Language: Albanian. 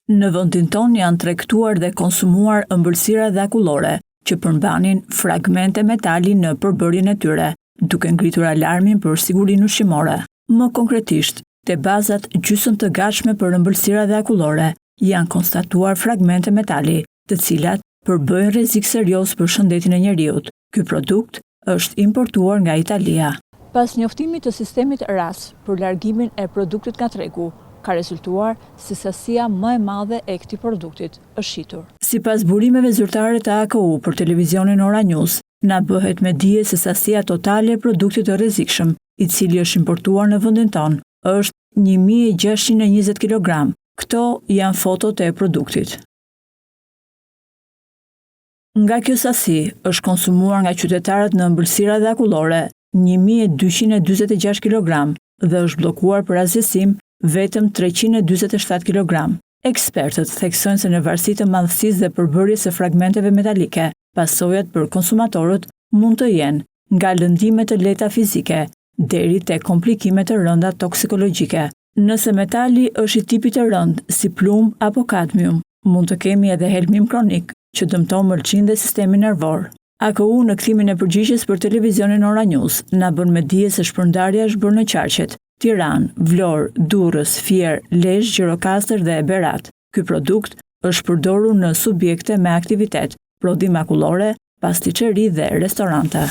Në vendin tonë janë tregtuar dhe konsumuar ëmbëlsira dhakullore që përmbanin fragmente metali në përbërjen e tyre, duke ngritur alarmin për sigurinë ushqimore. Më konkretisht, te bazat gjysmë të gatshme për ëmbëlsira dhakullore janë konstatuar fragmente metali, të cilat përbëjnë rrezik serioz për shëndetin e njeriut. Ky produkt është importuar nga Italia. Pas njoftimit të sistemit RAS për largimin e produktit nga tregu, ka rezultuar se sasia më e madhe e këtij produktit është shitur. Sipas burimeve zyrtare të AKU për televizionin Ora News, na bëhet me dije se sasia totale e produktit të rrezikshëm, i cili është importuar në vendin tonë, është 1620 kg. Këto janë fotot e produktit. Nga kjo sasi është konsumuar nga qytetarët në ëmbëlsira dhakullore 1246 kg dhe është bllokuar për asgjësim vetëm 347 kg. Ekspertët theksojnë se në varësi të madhësisë dhe përbërjes së fragmenteve metalike, pasojat për konsumatorët mund të jenë nga lëndime të lehta fizike deri te komplikime të rënda toksikologjike. Nëse metali është i tipit të rënd si plumb apo kadmium, mund të kemi edhe helmim kronik që dëmton mëlçin dhe sistemin nervor. AKU në kthimin e përgjigjes për televizionin Ora News na bën me dije se shpërndarja është bërë në Qarqet, Tiranë, Vlorë, Durrës, Fier, Lezhë, Gjirokastër dhe Berat. Ky produkt është përdorur në subjekte me aktivitet, prodhim makullore, pastiçeri dhe restorante.